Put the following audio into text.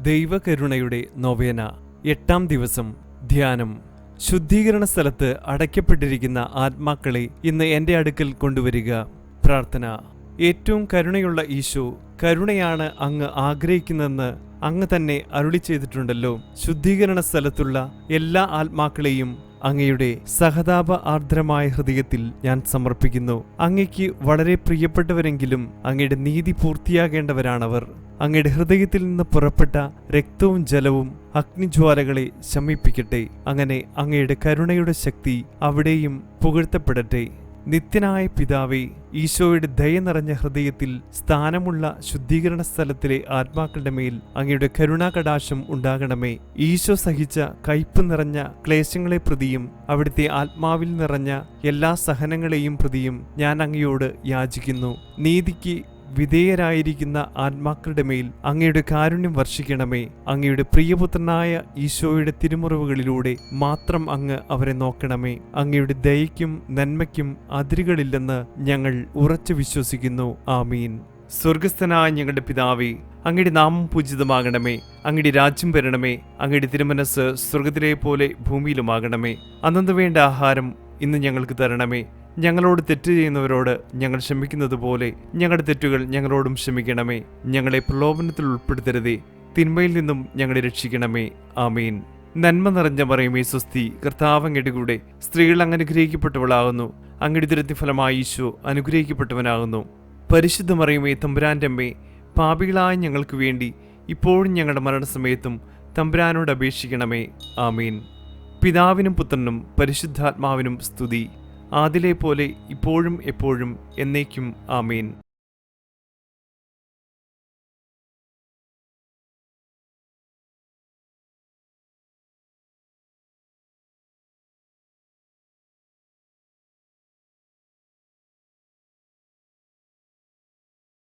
ദൈവകരുണയുടെ നൊവേന 8-ാം ദിവസം ധ്യാനം. ശുദ്ധീകരണ സ്ഥലത്ത് അടയ്ക്കപ്പെട്ടിരിക്കുന്ന ആത്മാക്കളെ ഇന്ന് എൻ്റെ അടുക്കൽ കൊണ്ടുവരിക. പ്രാർത്ഥന. ഏറ്റവും കരുണയുള്ള ഈശോ, കരുണയാണ് അങ്ങ് ആഗ്രഹിക്കുന്നതെന്ന് അങ്ങ് തന്നെ അരുളി ചെയ്തിട്ടുണ്ടല്ലോ. ശുദ്ധീകരണ സ്ഥലത്തുള്ള എല്ലാ ആത്മാക്കളെയും അങ്ങയുടെ സഹതാപ ആർദ്രമായ ഹൃദയത്തിൽ ഞാൻ സമർപ്പിക്കുന്നു. അങ്ങയ്ക്ക് വളരെ പ്രിയപ്പെട്ടവരെങ്കിലും അങ്ങയുടെ നീതി പൂർത്തിയാകേണ്ടവരാണവർ. അങ്ങയുടെ ഹൃദയത്തിൽ നിന്ന് പുറപ്പെട്ട രക്തവും ജലവും അഗ്നിജ്വാലകളെ ശമിപ്പിക്കട്ടെ. അങ്ങനെ അങ്ങയുടെ കരുണയുടെ ശക്തി അവിടെയും പുകഴ്ത്തപ്പെടട്ടെ. നിത്യനായ പിതാവേ, ഈശോയുടെ ദയ നിറഞ്ഞ ഹൃദയത്തിൽ സ്ഥാനമുള്ള ശുദ്ധീകരണ സ്ഥലത്തിലെ ആത്മാക്കളുടെ മേൽ അങ്ങയുടെ കരുണാകടാശം ഉണ്ടാകണമേ. ഈശോ സഹിച്ച കയ്പ് നിറഞ്ഞ ക്ലേശങ്ങളെ പ്രതിയും അവിടുത്തെ ആത്മാവിൽ നിറഞ്ഞ എല്ലാ സഹനങ്ങളെയും പ്രതിയും ഞാൻ അങ്ങയോട് യാചിക്കുന്നു. നീതിക്ക് വിധേയരായിരിക്കുന്ന ആത്മാക്കളുടെ മേൽ അങ്ങയുടെ കാരുണ്യം വർഷിക്കണമേ. അങ്ങയുടെ പ്രിയപുത്രനായ ഈശോയുടെ തിരുമുറിവുകളിലൂടെ മാത്രം അങ്ങ് അവരെ നോക്കണമേ. അങ്ങയുടെ ദയയ്ക്കും നന്മയ്ക്കും അതിരുകളില്ലെന്ന് ഞങ്ങൾ ഉറച്ചു വിശ്വസിക്കുന്നു. ആമീൻ. സ്വർഗസ്ഥനായ ഞങ്ങളുടെ പിതാവേ, അങ്ങയുടെ നാമം പൂജിതമാകണമേ. അങ്ങയുടെ രാജ്യം വരണമേ. അങ്ങയുടെ തിരുമനസ് സ്വർഗത്തിലെ പോലെ ഭൂമിയിലുമാകണമേ. അന്നു വേണ്ട ആഹാരം ഇന്ന് ഞങ്ങൾക്ക് തരണമേ. ഞങ്ങളോട് തെറ്റ് ചെയ്യുന്നവരോട് ഞങ്ങൾ ക്ഷമിക്കുന്നത് പോലെ ഞങ്ങളുടെ തെറ്റുകൾ ഞങ്ങളോടും ക്ഷമിക്കണമേ. ഞങ്ങളെ പ്രലോഭനത്തിൽ ഉൾപ്പെടുത്തരുതേ, തിന്മയിൽ നിന്നും ഞങ്ങളെ രക്ഷിക്കണമേ. ആമീൻ. നന്മ നിറഞ്ഞ മറിയമേ സ്വസ്തി, കർത്താവ് അങ്ങയുടെ കൂടെ സ്ത്രീകൾ അങ്ങ് അനുഗ്രഹിക്കപ്പെട്ടവളാകുന്നു. അങ്ങയുടെ ഉദരത്തിഫലമായ ഈശോ അനുഗ്രഹിക്കപ്പെട്ടവനാകുന്നു. പരിശുദ്ധ മറിയമേ തമ്പുരാന്റെ അമ്മേ, പാപികളായ ഞങ്ങൾക്ക് വേണ്ടി ഇപ്പോഴും ഞങ്ങളുടെ മരണസമയത്തും തമ്പുരാനോട് അപേക്ഷിക്കണമേ. ആമീൻ. പിതാവിനും പുത്രനും പരിശുദ്ധാത്മാവിനും സ്തുതി, ആദിലെ പോലെ ഇപ്പോഴും എപ്പോഴും എന്നേക്കും. ആമീൻ.